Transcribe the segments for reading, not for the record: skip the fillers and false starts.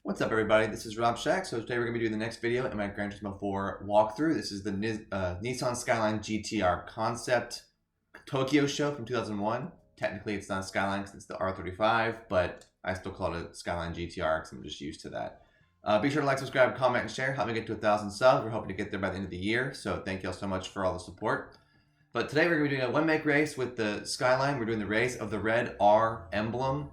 What's up, everybody? This is Rob Shack. So today we're going to be doing the next video in my Gran Turismo 4 walkthrough. This is the Nissan Skyline GTR concept Tokyo show from 2001. Technically, it's not a Skyline because it's the R35, but I still call it a Skyline GTR because I'm just used to that. Be sure to like, subscribe, comment, and share. Help me get to 1,000 subs. We're hoping to get there by the end of the year, so thank you all so much for all the support. But today we're going to be doing a one-make race with the Skyline. We're doing the race of the red R emblem.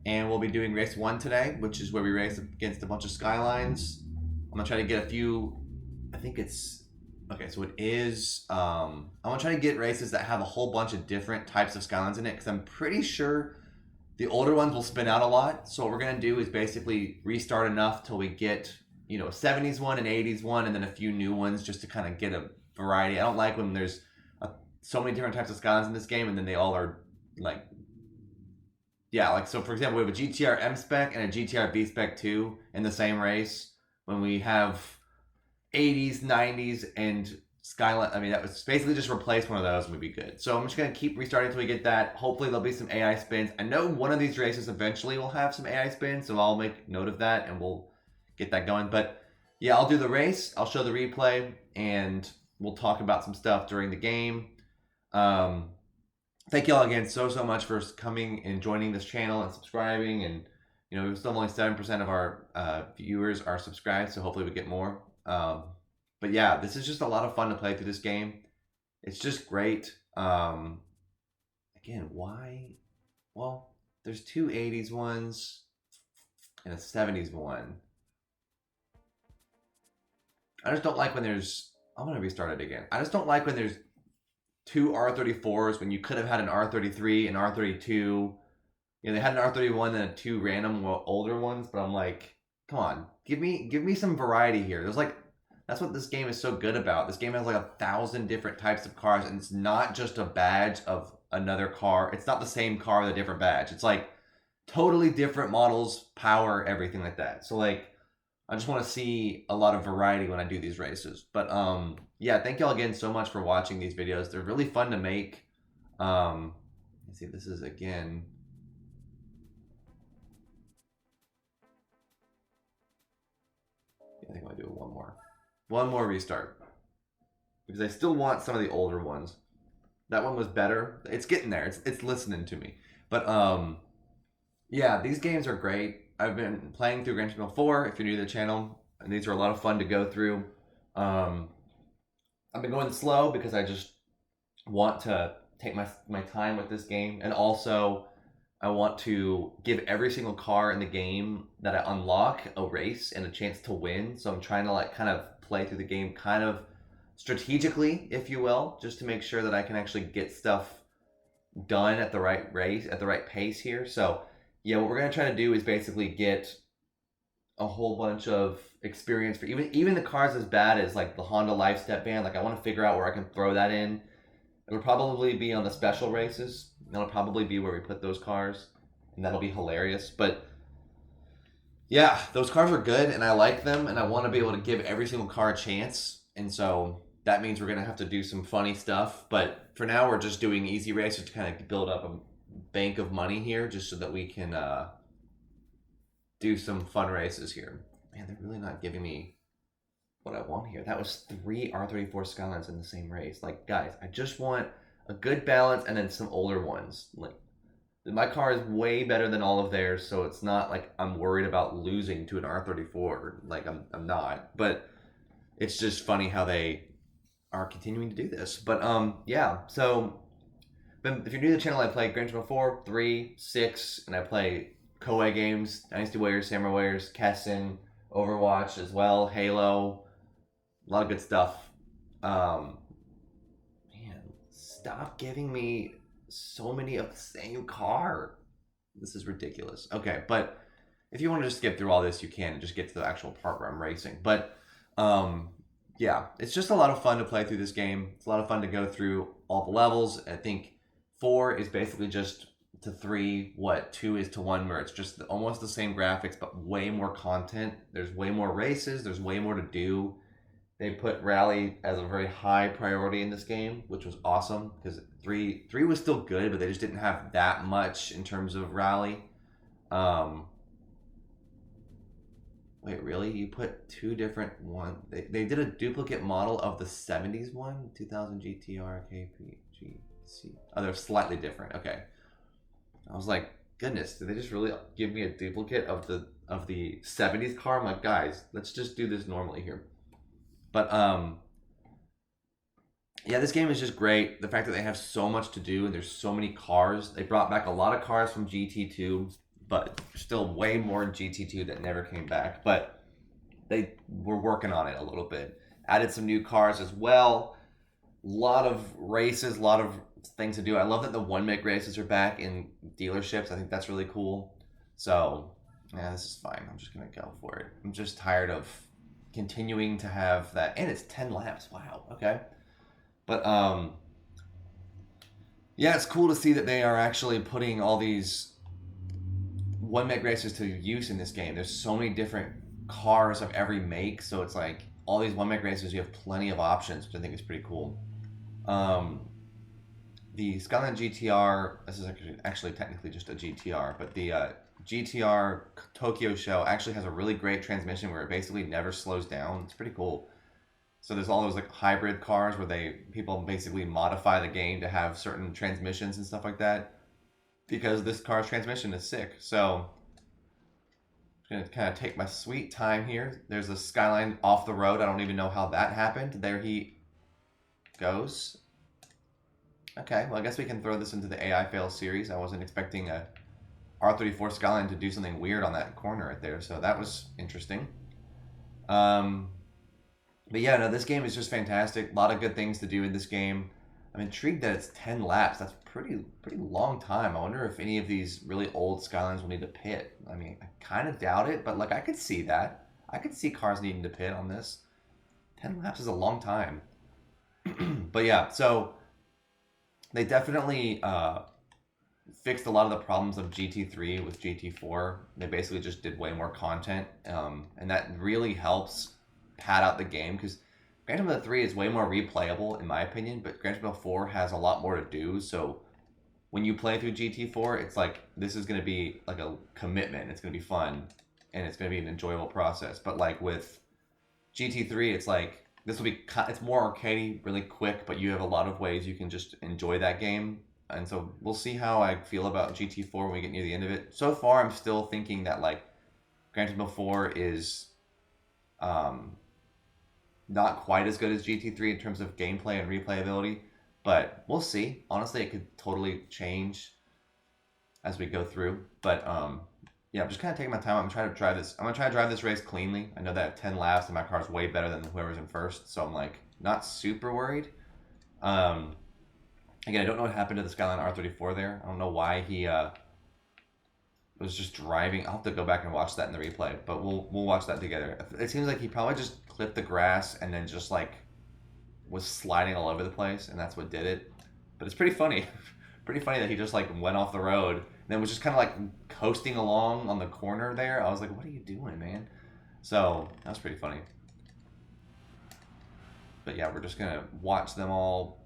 And we'll be doing race 1 today, which is where we race against a bunch of Skylines. I'm gonna try to get a few, I think it's, okay, so it is, I'm gonna try to get races that have a whole bunch of different types of Skylines in it, because I'm pretty sure the older ones will spin out a lot. So what we're gonna do is basically restart enough till we get, you know, a 70s one, an 80s one, and then a few new ones just to kind of get a variety. I don't like when there's so many different types of Skylines in this game, and then they all are like, yeah, like, so for example, we have a GTR M spec and a GTR B spec 2 in the same race. When we have 80s, 90s, and Skyline, I mean, that was basically just replace one of those and we'd be good. So I'm just going to keep restarting until we get that. Hopefully there'll be some AI spins. I know one of these races eventually will have some AI spins, so I'll make note of that and we'll get that going. But yeah, I'll do the race, I'll show the replay, and we'll talk about some stuff during the game. Thank you all again so much for coming and joining this channel and subscribing. And you know, still only 7% of our viewers are subscribed, so hopefully we get more. But yeah, this is just a lot of fun to play through this game. It's just great. Again, why? Well, there's two 80s ones and a 70s one. I just don't like when there's, I'm gonna restart it again. I just don't like when there's two R34s when you could have had an R33, an R32. You know, they had an R31 and two random older ones, but I'm like, come on, give me some variety here. There's like, that's what this game is so good about. This game has like 1,000 different types of cars, and it's not just a badge of another car. It's not the same car with a different badge. It's like totally different models, power, everything like that. So like, I just want to see a lot of variety when I do these races. But yeah, thank y'all again so much for watching these videos. They're really fun to make. Let's see, this is again. I think I'm gonna do one more restart, because I still want some of the older ones. That one was better. It's getting there. It's listening to me. But yeah, these games are great. I've been playing through Gran Turismo 4, if you're new to the channel, and these are a lot of fun to go through. I've been going slow because I just want to take my time with this game, and also I want to give every single car in the game that I unlock a race and a chance to win. So I'm trying to like kind of play through the game kind of strategically, if you will, just to make sure that I can actually get stuff done at the right race, at the right pace here. So yeah, what we're gonna try to do is basically get a whole bunch of experience for even the cars as bad as like the Honda Life Step Band. Like I want to figure out where I can throw that in. It'll probably be on the special races. That'll probably be where we put those cars, and that'll be hilarious. But yeah, those cars are good, and I like them, and I want to be able to give every single car a chance. And so that means we're gonna have to do some funny stuff. But for now, we're just doing easy races to kind of build up a bank of money here, just so that we can do some fun races here. Man, they're really not giving me what I want here. That was 3 R34 Skylines in the same race. Like, guys, I just want a good balance and then some older ones. Like, my car is way better than all of theirs, so it's not like I'm worried about losing to an R34. Like, I'm not. But it's just funny how they are continuing to do this. But yeah, so if you're new to the channel, I play Gran Turismo 4, 3, 6, and I play Koei games, Dynasty Warriors, Samurai Warriors, Kessen, Overwatch as well, Halo, a lot of good stuff. Man, stop giving me so many of the same car. This is ridiculous. Okay, but if you want to just skip through all this, you can and just get to the actual part where I'm racing. But yeah, it's just a lot of fun to play through this game. It's a lot of fun to go through all the levels. I think 4 is basically just to 3 what 2 is to 1, where it's just almost the same graphics but way more content. There's way more races, there's way more to do. They put rally as a very high priority in this game, which was awesome, because 3 was still good, but they just didn't have that much in terms of rally. Wait, really? You put two different one? They did a duplicate model of the 70s one, 2000 GTR KPGC. Oh, they're slightly different. Okay. I was like, goodness, did they just really give me a duplicate of the 70s car? I'm like, guys, let's just do this normally here. But yeah, this game is just great. The fact that they have so much to do and there's so many cars. They brought back a lot of cars from GT2, but still way more in GT2 that never came back. But they were working on it a little bit. Added some new cars as well. A lot of races, a lot of things to do. I love that the one make races are back in dealerships. I think that's really cool. So, yeah, this is fine. I'm just gonna go for it. I'm just tired of continuing to have that, and it's 10 laps. Wow. Okay. But yeah, it's cool to see that they are actually putting all these one make races to use in this game. There's so many different cars of every make, so it's like all these one make races, you have plenty of options, which I think is pretty cool. The Skyline GTR, this is actually technically just a GTR, but the GTR Tokyo show actually has a really great transmission where it basically never slows down. It's pretty cool. So there's all those like hybrid cars where people basically modify the game to have certain transmissions and stuff like that because this car's transmission is sick. So I'm gonna kind of take my sweet time here. There's a Skyline off the road. I don't even know how that happened. There he goes. Okay, well I guess we can throw this into the AI fail series. I wasn't expecting a R34 Skyline to do something weird on that corner right there, so that was interesting. But yeah, no, this game is just fantastic. A lot of good things to do in this game. I'm intrigued that it's 10 laps. That's pretty long time. I wonder if any of these really old Skylines will need to pit. I mean, I kind of doubt it, but like I could see that. I could see cars needing to pit on this. 10 laps is a long time. But yeah, so they definitely fixed a lot of the problems of GT3 with GT4. They basically just did way more content, and that really helps pad out the game because Gran Turismo 3 is way more replayable in my opinion, but Gran Turismo 4 has a lot more to do. So when you play through GT4, it's like this is going to be like a commitment. It's going to be fun and it's going to be an enjoyable process. But like with GT3, it's like it's more arcadey, really quick, but you have a lot of ways you can just enjoy that game. And so we'll see how I feel about GT4 when we get near the end of it. So far, I'm still thinking that like Gran Turismo 4 is not quite as good as GT3 in terms of gameplay and replayability, but we'll see. Honestly, it could totally change as we go through. But yeah, I'm just kind of taking my time. I'm gonna try to drive this race cleanly. I know that 10 laps and my car's way better than whoever's in first, so I'm like not super worried. Again, I don't know what happened to the Skyline R34 there. I don't know why he was just driving. I'll have to go back and watch that in the replay, but we'll watch that together. It seems like he probably just clipped the grass and then just like was sliding all over the place, and that's what did it. But it's pretty funny. Pretty funny that he just like went off the road and then was just kind of like coasting along on the corner there. I was like, what are you doing, man? So that was pretty funny. But yeah, we're just gonna watch them all.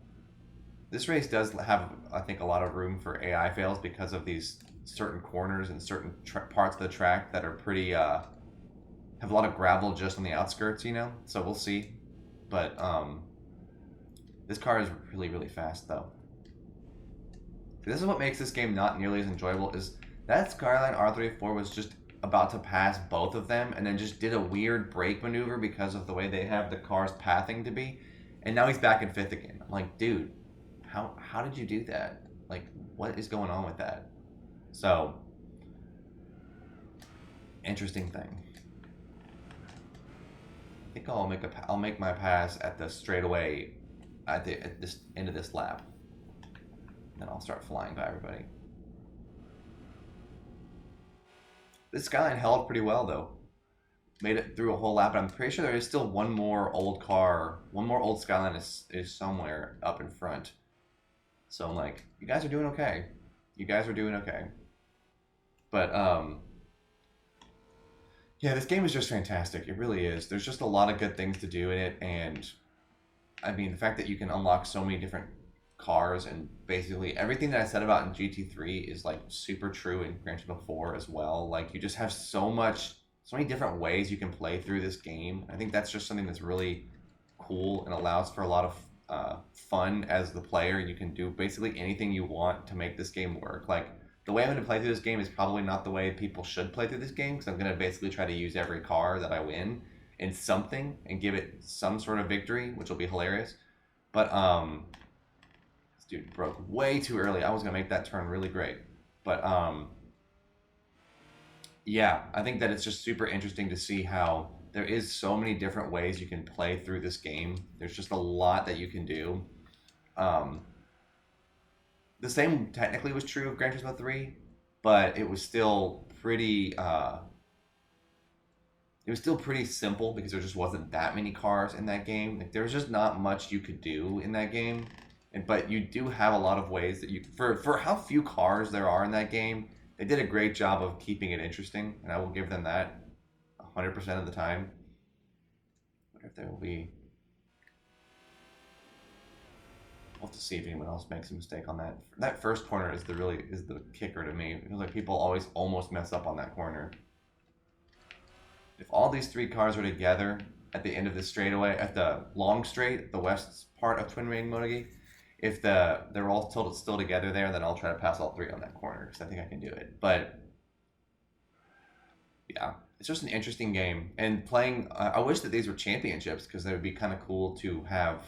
This race does have, I think, a lot of room for AI fails because of these certain corners and certain parts of the track that are pretty have a lot of gravel just on the outskirts, you know. So we'll see. But this car is really fast though. This is what makes this game not nearly as enjoyable. Is that Skyline R34 was just about to pass both of them and then just did a weird brake maneuver because of the way they have the car's pathing to be, and now he's back in fifth again. I'm like, dude, how did you do that? Like, what is going on with that? So, interesting thing. I think I'll make my pass at the straightaway at this end of this lap. Then I'll start flying by everybody. This Skyline held pretty well though. Made it through a whole lap, but I'm pretty sure there is still one more old Skyline is somewhere up in front. So I'm like, you guys are doing okay. You guys are doing okay. But yeah, this game is just fantastic. It really is. There's just a lot of good things to do in it, and I mean the fact that you can unlock so many different cars and basically everything that I said about in GT3 is like super true in Gran Turismo 4 as well. Like you just have so much so many different ways you can play through this game. I think that's just something that's really cool and allows for a lot of fun as the player. You can do basically anything you want to make this game work. Like, the way I'm going to play through this game is probably not the way people should play through this game, because I'm going to basically try to use every car that I win in something and give it some sort of victory, which will be hilarious. But this dude broke way too early. I was going to make that turn really great. But yeah, I think that it's just super interesting to see how there is so many different ways you can play through this game. There's just a lot that you can do. Um, the same technically was true of Gran Turismo 3, but it was still pretty simple because there just wasn't that many cars in that game. Like, there was just not much you could do in that game. But you do have a lot of ways that you, for how few cars there are in that game, they did a great job of keeping it interesting, and I will give them that 100% of the time. I wonder if there will be. We'll have to see if anyone else makes a mistake on that. That first corner is the kicker to me. It feels like people always almost mess up on that corner. If all these three cars are together at the end of this straightaway, at the long straight, the west part of Twin Rain Motogi, if they're all still together there, then I'll try to pass all three on that corner, because I think I can do it. But yeah, it's just an interesting game. And playing, I wish that these were championships, because they would be kind of cool to have.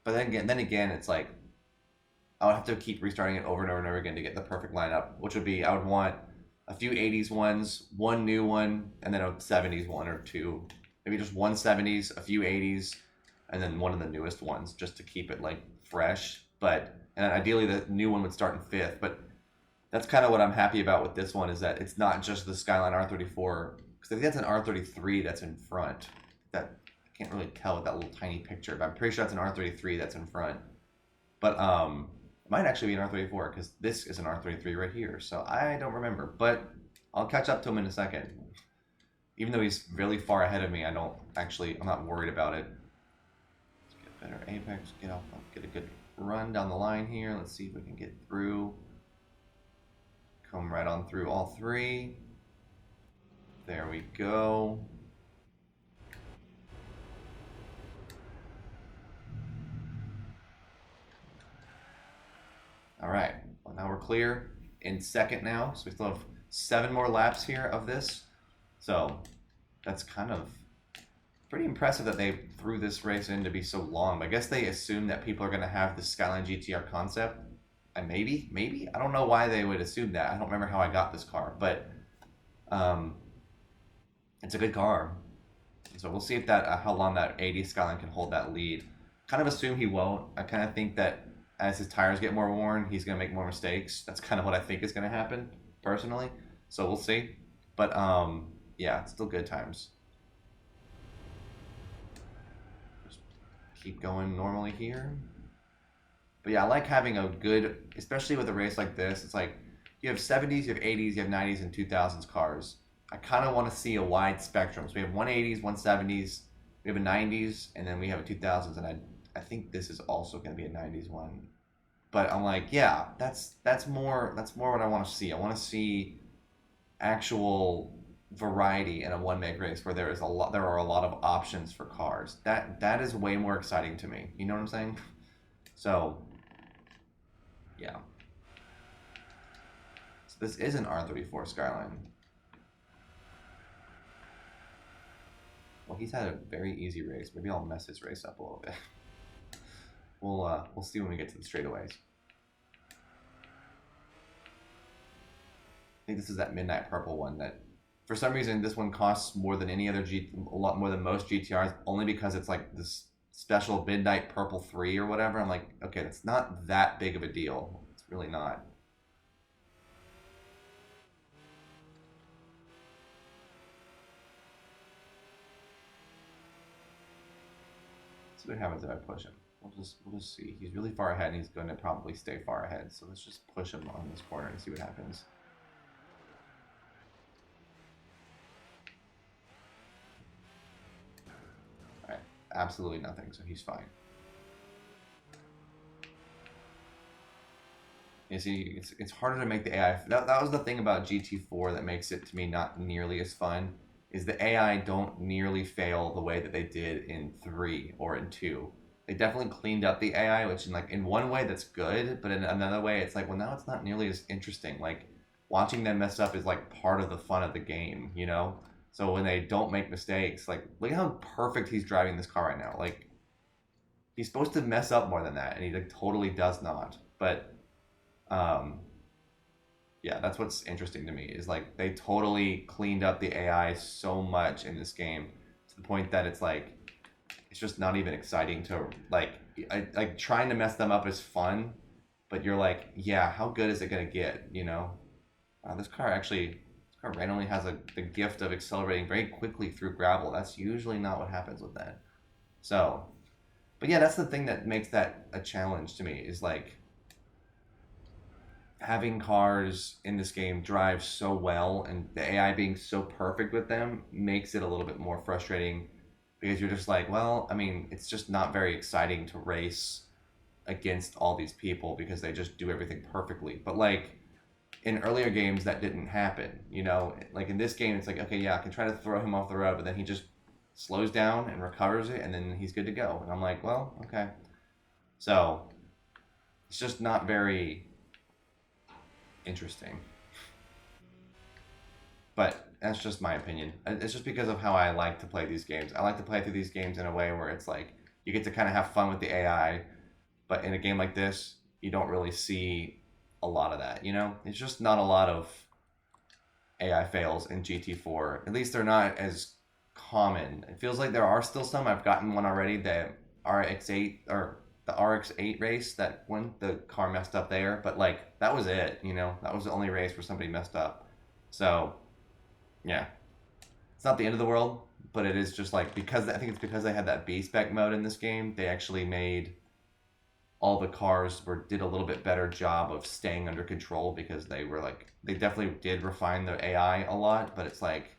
But then again, it's like I would have to keep restarting it over and over and over again to get the perfect lineup, which would be, I would want a few 80s ones, one new one, and then a 70s one or two. Maybe just one 70s, a few 80s, and then one of the newest ones, just to keep it like fresh. But and ideally the new one would start in 5th. But that's kind of what I'm happy about with this one, is that it's not just the Skyline R34, because I think that's an R33 that's in front. That I can't really tell with that little tiny picture, but I'm pretty sure that's an R33 that's in front. But it might actually be an R34, because this is an R33 right here, so I don't remember. But I'll catch up to him in a second. Even though he's really far ahead of me, I'm not worried about it. Let's get better apex, get a good run down the line here. Let's see if we can get through. Come right on through all three. There we go. All right, well, now we're clear in 2nd now, so we still have 7 more laps here of this. So that's kind of pretty impressive that they threw this race in to be so long. I guess they assume that people are going to have the Skyline GTR concept. And maybe I don't know why they would assume that. I don't remember how I got this car, but it's a good car. So we'll see if how long that 80 Skyline can hold that lead. Kind of assume he won't. I kind of think that as his tires get more worn, he's going to make more mistakes. That's kind of what I think is going to happen, personally. So we'll see. But yeah, it's still good times. Just keep going normally here. But yeah, I like having a good, especially with a race like this, it's like you have 70s, you have 80s, you have 90s, and 2000s cars. I kind of want to see a wide spectrum. So we have 180s, 170s, we have a 90s, and then we have a 2000s, and I think this is also going to be a 90s one. But I'm like, yeah, that's more what I want to see. I want to see actual variety in a one-make race where there are a lot of options for cars. That is way more exciting to me. You know what I'm saying? So yeah. So this is an R34 Skyline. Well, he's had a very easy race. Maybe I'll mess his race up a little bit. We'll see when we get to the straightaways. I think this is that midnight purple one that, for some reason, this one costs more than any other a lot more than most GTRs, only because it's like this special midnight purple 3 or whatever. I'm like, okay, that's not that big of a deal. It's really not. Let's see what happens if I push him. We'll just see. He's really far ahead, and he's going to probably stay far ahead. So let's just push him on this corner and see what happens. All right, absolutely nothing. So he's fine. You see, it's harder to make the AI. That was the thing about GT4 that makes it to me not nearly as fun. Is the AI don't nearly fail the way that they did in 3 or in 2. They definitely cleaned up the AI, which in one way that's good, but in another way it's like, well, now it's not nearly as interesting. Like watching them mess up is like part of the fun of the game, you know? So when they don't make mistakes, like look at how perfect he's driving this car right now. Like he's supposed to mess up more than that, and he like totally does not. But um, yeah, that's what's interesting to me is like they totally cleaned up the AI so much in this game to the point that it's like it's just not even exciting to like trying to mess them up is fun, but you're like, yeah, how good is it gonna get? You know, this car randomly has the gift of accelerating very quickly through gravel. That's usually not what happens with that. So, but yeah, that's the thing that makes that a challenge to me is like having cars in this game drive so well and the AI being so perfect with them makes it a little bit more frustrating because you're just like, well, I mean, it's just not very exciting to race against all these people because they just do everything perfectly. But like in earlier games, that didn't happen, you know? Like in this game, it's like, okay, yeah, I can try to throw him off the road, but then he just slows down and recovers it and then he's good to go. And I'm like, well, okay. So it's just not very interesting. But that's just my opinion. It's just because of how I like to play these games. I like to play through these games in a way where it's like you get to kind of have fun with the AI, but in a game like this, you don't really see a lot of that, you know? It's just not a lot of AI fails in GT4. At least they're not as common. It feels like there are still some. I've gotten one already, the RX-8 or the RX-8 race that when the car messed up there, but like that was it, you know? That was the only race where somebody messed up. So, yeah. It's not the end of the world, but it is just like because I think it's because they had that B spec mode in this game, they actually made all the cars did a little bit better job of staying under control because they were like they definitely did refine the AI a lot, but it's like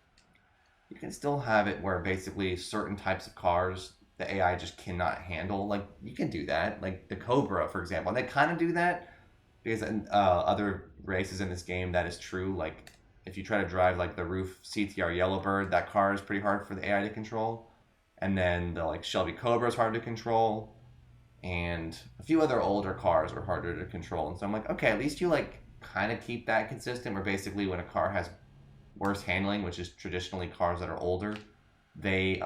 you can still have it where basically certain types of cars the AI just cannot handle. Like you can do that, like the Cobra, for example. And they kind of do that because in other races in this game that is true. Like if you try to drive like the Roof CTR Yellowbird, that car is pretty hard for the AI to control. And then the like Shelby Cobra is hard to control, and a few other older cars are harder to control. And so I'm like, okay, at least you like kind of keep that consistent. Where basically when a car has worse handling, which is traditionally cars that are older, they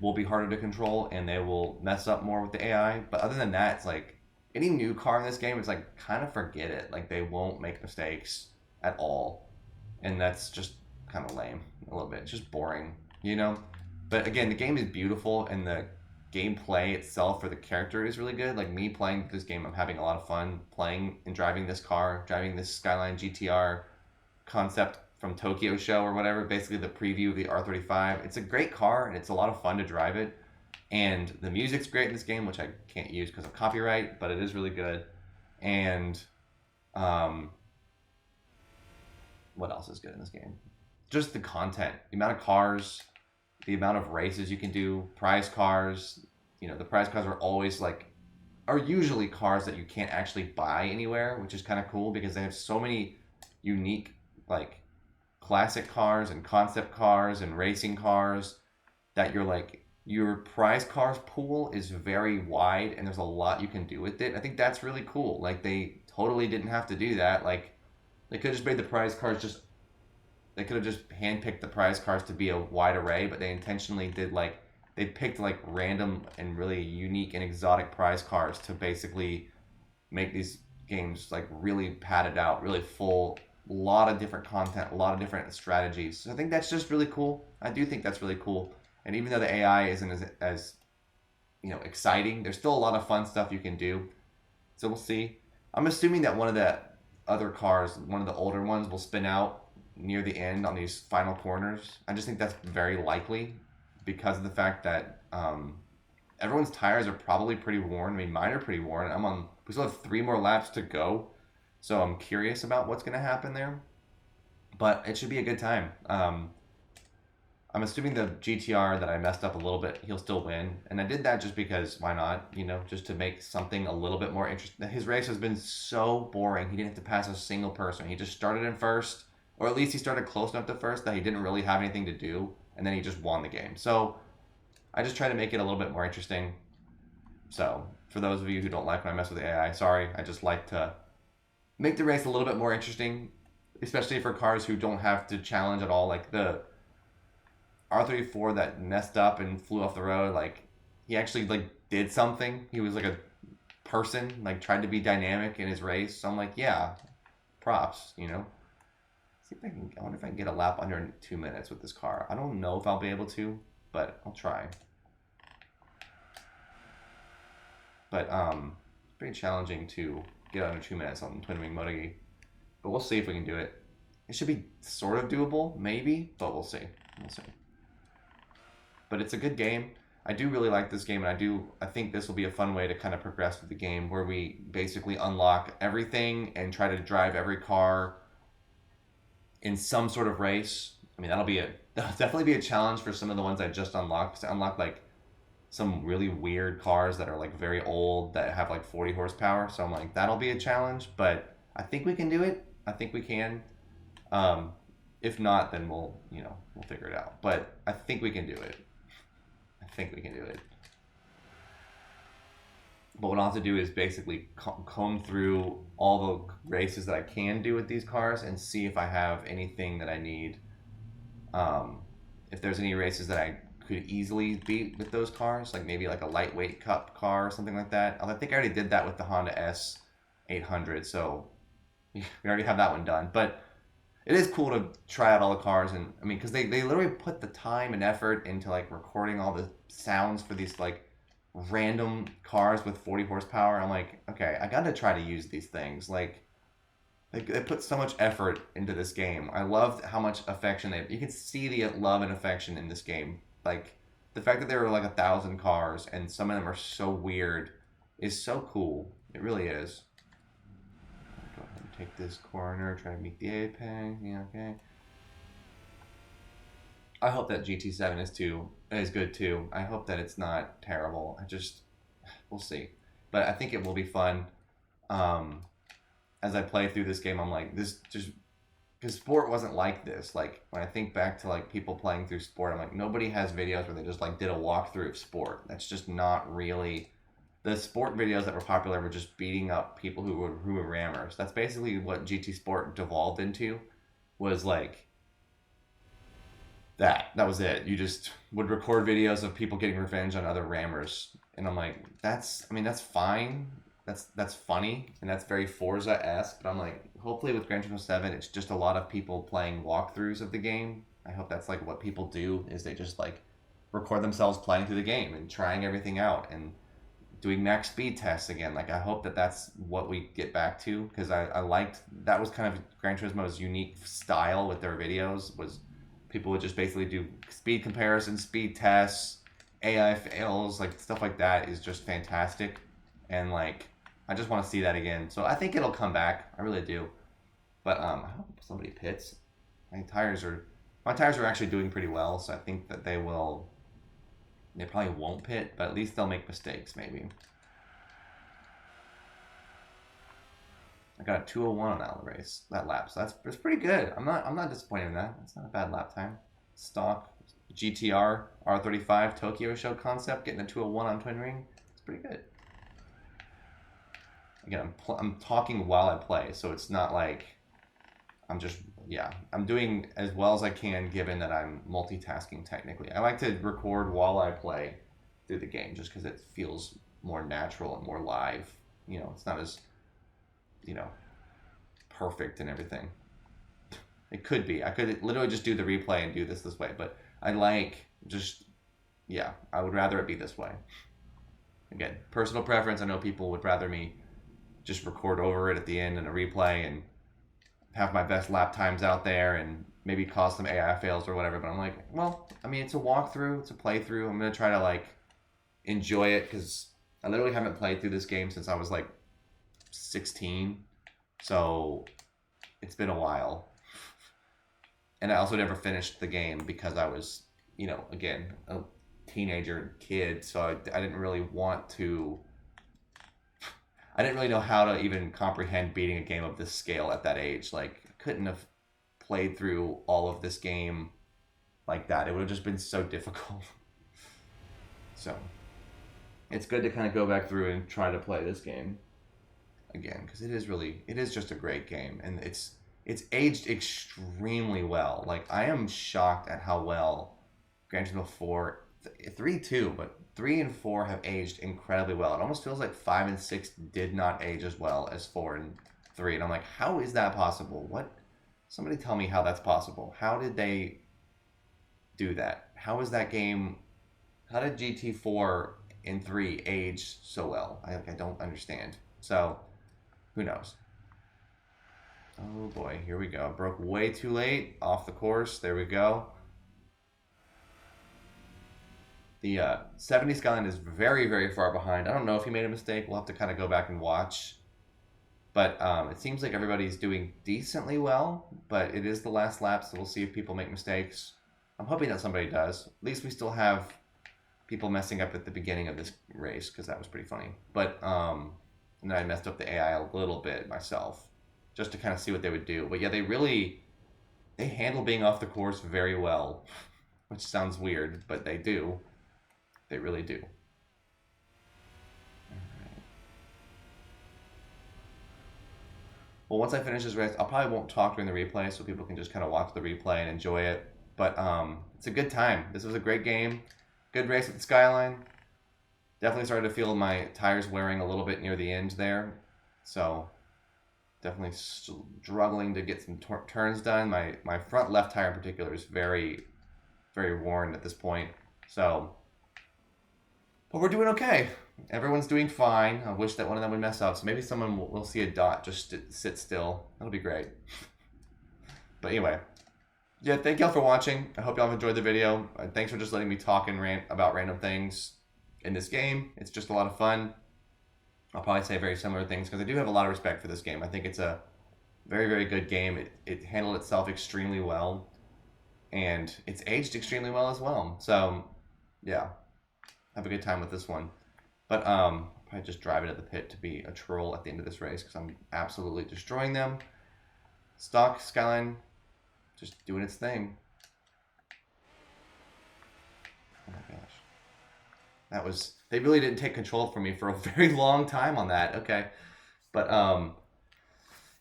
will be harder to control and they will mess up more with the AI. But other than that, it's like any new car in this game, it's like kind of forget it. Like they won't make mistakes at all, and that's just kind of lame a little bit. It's just boring, you know. But again, the game is beautiful and the gameplay itself for the character is really good. Like me playing this game, I'm having a lot of fun playing and driving this car, driving this Skyline GTR concept from Tokyo Show or whatever, basically the preview of the R35. It's a great car and it's a lot of fun to drive it. And the music's great in this game, which I can't use because of copyright, but it is really good. And um, what else is good in this game? Just the content, the amount of cars, the amount of races you can do, prize cars. You know, the prize cars are always like, are usually cars that you can't actually buy anywhere, which is kind of cool because they have so many unique, like, classic cars and concept cars and racing cars that you're like, your prize cars pool is very wide and there's a lot you can do with it. I think that's really cool. Like, they totally didn't have to do that. Like, they could have just made the prize cars just they could have just handpicked the prize cars to be a wide array, but they intentionally did like they picked like random and really unique and exotic prize cars to basically make these games like really padded out, really full, a lot of different content, a lot of different strategies. So I think that's just really cool. I do think that's really cool. And even though the AI isn't as you know exciting, there's still a lot of fun stuff you can do. So we'll see. I'm assuming that one of the other cars, one of the older ones, will spin out near the end on these final corners. I just think that's very likely because of the fact that everyone's tires are probably pretty worn. I mean, mine are pretty worn. We still have 3 more laps to go, so I'm curious about what's going to happen there. But it should be a good time. I'm assuming the GTR that I messed up a little bit, he'll still win. And I did that just because, why not? You know, just to make something a little bit more interesting. His race has been so boring. He didn't have to pass a single person. He just started in first, or at least he started close enough to first that he didn't really have anything to do. And then he just won the game. So I just try to make it a little bit more interesting. So for those of you who don't like when I mess with the AI, sorry. I just like to make the race a little bit more interesting, especially for cars who don't have to challenge at all. Like the R34 that messed up and flew off the road, like he actually like did something. He was like a person, like tried to be dynamic in his race. So I'm like, yeah, props, you know. See if I can. I wonder if I can get a lap under 2 minutes with this car. I don't know if I'll be able to, but I'll try. But it's pretty challenging to get under 2 minutes on Twin Wing Motogi. But we'll see if we can do it. It should be sort of doable, maybe, but we'll see. We'll see. But it's a good game. I do really like this game, and I think this will be a fun way to kind of progress with the game, where we basically unlock everything and try to drive every car in some sort of race. I mean, that'll definitely be a challenge for some of the ones I just unlocked. Because I unlocked like some really weird cars that are like very old that have like 40 horsepower. So I'm like, that'll be a challenge, but I think we can do it. I think we can. If not, then we'll figure it out. But I think we can do it. But what I'll have to do is basically comb through all the races that I can do with these cars and see if I have anything that I need. If there's any races that I could easily beat with those cars, like maybe like a lightweight cup car or something like that. I think I already did that with the Honda S800, so we already have that one done. But it is cool to try out all the cars, and I mean, because they literally put the time and effort into like recording all the sounds for these like random cars with 40 horsepower. I'm like, okay, I got to try to use these things. Like, they put so much effort into this game. I loved how much affection you can see the love and affection in this game. Like, the fact that there were like 1,000 cars and some of them are so weird is so cool. It really is. Go ahead and take this corner, try to meet the apex. Yeah, okay. I hope that GT7 is good too. I hope that it's not terrible. We'll see. But I think it will be fun. As I play through this game, I'm like, this just, because sport wasn't like this. Like, when I think back to like people playing through sport, I'm like, nobody has videos where they just like did a walkthrough of sport. That's just not really, the sport videos that were popular were just beating up people who were rammers. That's basically what GT Sport devolved into, was like, that was it. You just would record videos of people getting revenge on other rammers, and I'm like, that's fine, that's funny, and that's very Forza-esque, but I'm like, hopefully with Gran Turismo 7 it's just a lot of people playing walkthroughs of the game. I hope that's like what people do, is they just like record themselves playing through the game and trying everything out and doing max speed tests again. Like, I hope that that's what we get back to, because I liked, that was kind of Gran Turismo's unique style with their videos, was people would just basically do speed comparisons, speed tests, AI fails, like stuff like that is just fantastic. And like, I just want to see that again. So I think it'll come back. I really do. But I hope somebody pits. My tires are actually doing pretty well, so I think that they probably won't pit, but at least they'll make mistakes maybe. I got a 2:01 on that lap, so that's pretty good. I'm not disappointed in that. It's not a bad lap time. Stock GTR R35 Tokyo Show concept, getting a 2:01 on Twin Ring. It's pretty good. Again, I'm talking while I play, so it's not like I'm doing as well as I can, given that I'm multitasking technically. I like to record while I play through the game, just because it feels more natural and more live. You know, it's not as, perfect and everything. It could be. I could literally just do the replay and do this way, but I would rather it be this way. Again, personal preference. I know people would rather me just record over it at the end in a replay and have my best lap times out there and maybe cause some AI fails or whatever, but I'm like, well, I mean, it's a walkthrough, it's a playthrough. I'm going to try to like enjoy it, because I literally haven't played through this game since I was like 16, so it's been a while. And I also never finished the game because I was you know, again, a teenager kid, so I didn't really want to. I didn't really know how to even comprehend beating a game of this scale at that age. Like, I couldn't have played through all of this game like that. It would have just been so difficult. So, it's good to kind of go back through and try to play this game again, because it is just a great game, and it's aged extremely well. Like, I am shocked at how well Gran Turismo 4, 3 too, but 3 and 4 have aged incredibly well. It almost feels like 5 and 6 did not age as well as 4 and 3, and I'm like, how is that possible? What? Somebody tell me how that's possible. How did they do that? How is that game? How did GT4 and 3 age so well? I don't understand. So, who knows? Oh boy, here we go. Broke way too late. Off the course. There we go. The 70 Skyline is very, very far behind. I don't know if he made a mistake. We'll have to kind of go back and watch. But it seems like everybody's doing decently well. But it is the last lap, so we'll see if people make mistakes. I'm hoping that somebody does. At least we still have people messing up at the beginning of this race, because that was pretty funny. But and then I messed up the AI a little bit myself, just to kind of see what they would do. But yeah, they handle being off the course very well, which sounds weird, but they do. They really do. All right. Well, once I finish this race, I probably won't talk during the replay, so people can just kind of watch the replay and enjoy it. But it's a good time. This was a great game. Good race at the Skyline. Definitely started to feel my tires wearing a little bit near the end there. So definitely struggling to get some turns done. My front left tire in particular is very, very worn at this point. So, but we're doing okay. Everyone's doing fine. I wish that one of them would mess up. So maybe someone will see a dot just sit still. That'll be great. But anyway. Yeah, thank y'all for watching. I hope y'all have enjoyed the video. Thanks for just letting me talk and rant about random things in this game. It's just a lot of fun. I'll probably say very similar things because I do have a lot of respect for this game. I think it's a very, very good game. It handled itself extremely well, and it's aged extremely well as well. So, yeah, have a good time with this one. But I'll probably just drive it at the pit to be a troll at the end of this race because I'm absolutely destroying them. Stock Skyline. Just doing its thing. Oh my gosh. That was... They really didn't take control from me for a very long time on that. Okay. But,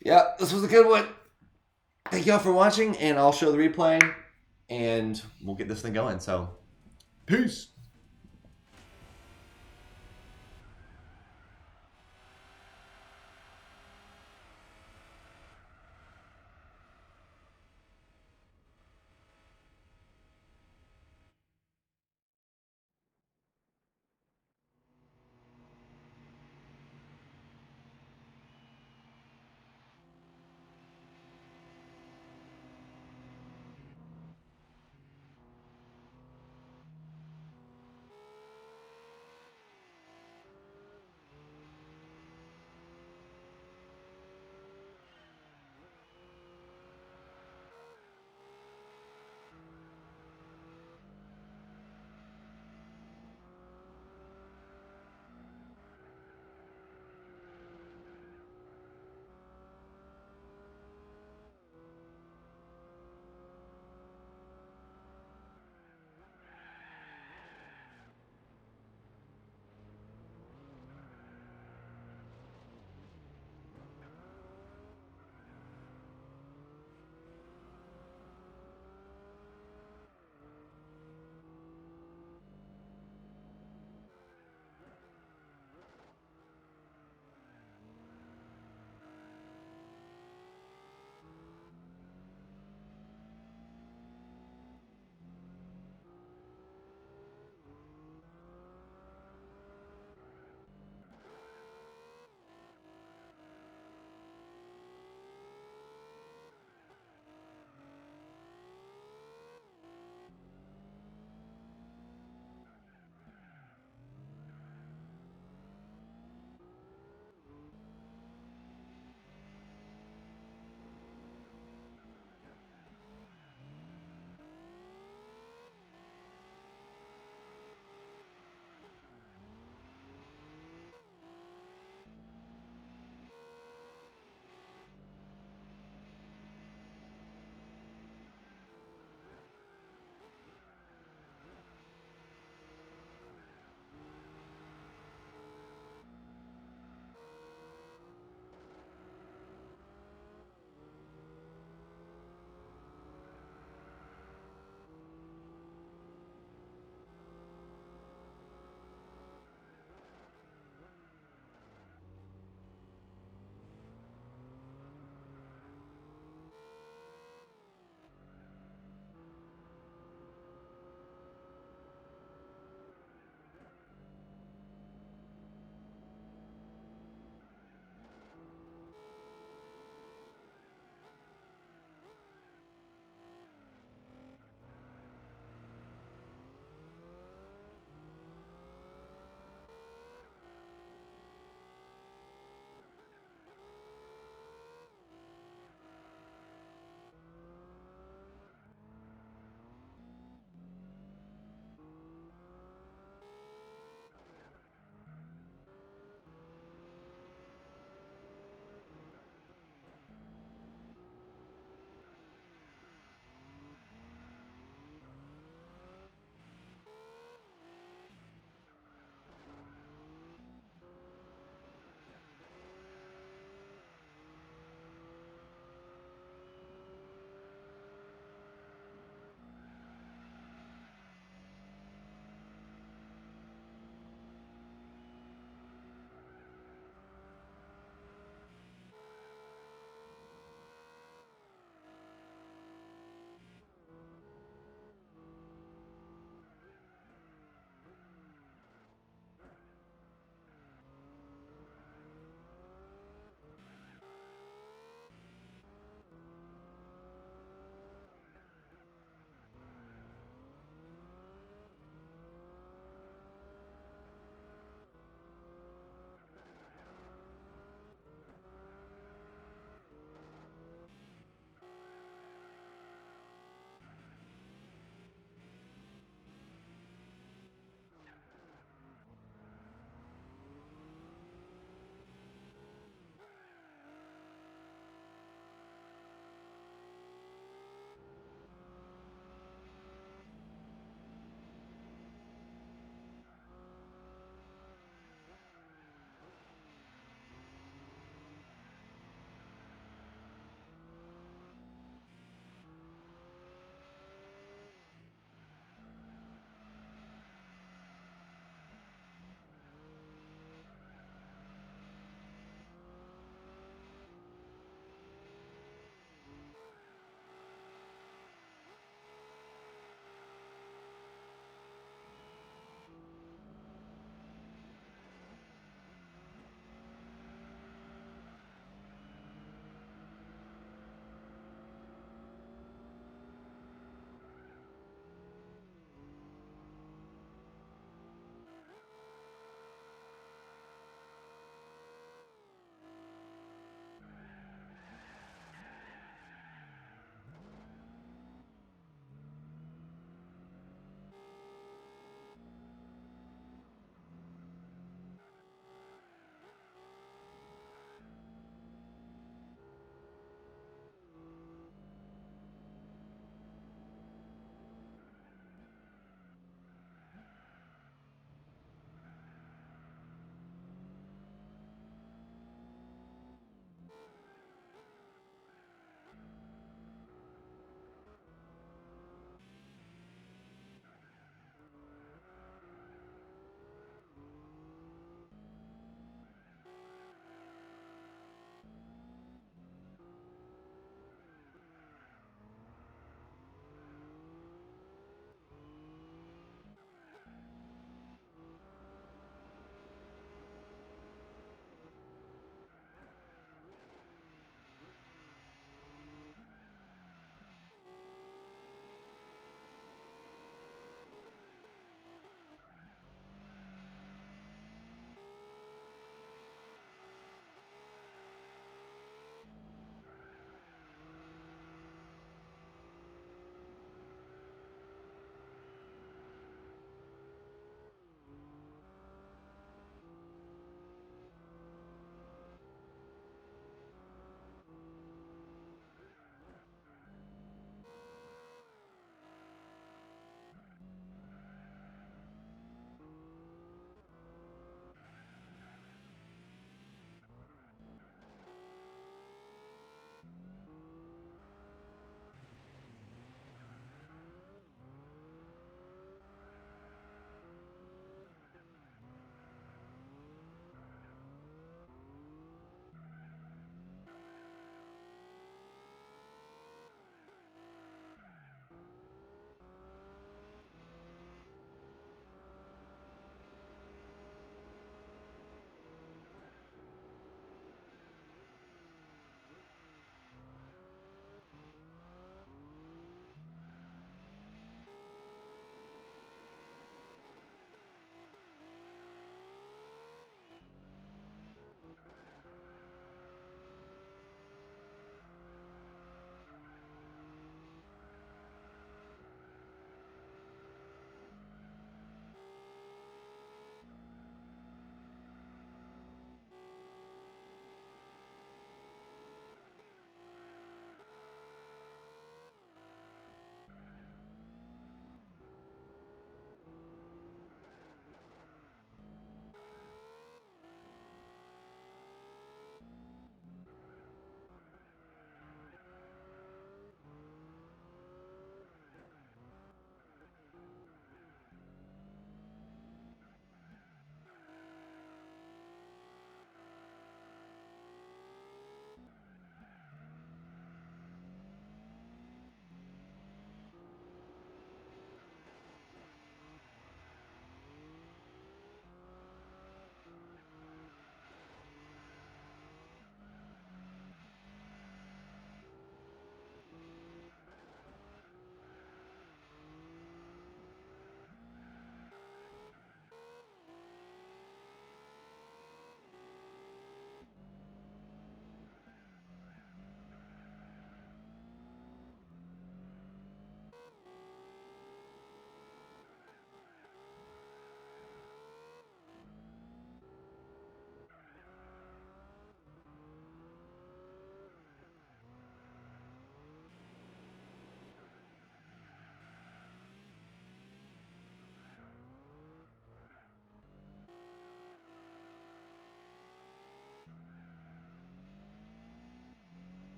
yeah, this was a good one. Thank y'all for watching, and I'll show the replay, and we'll get this thing going. So, peace.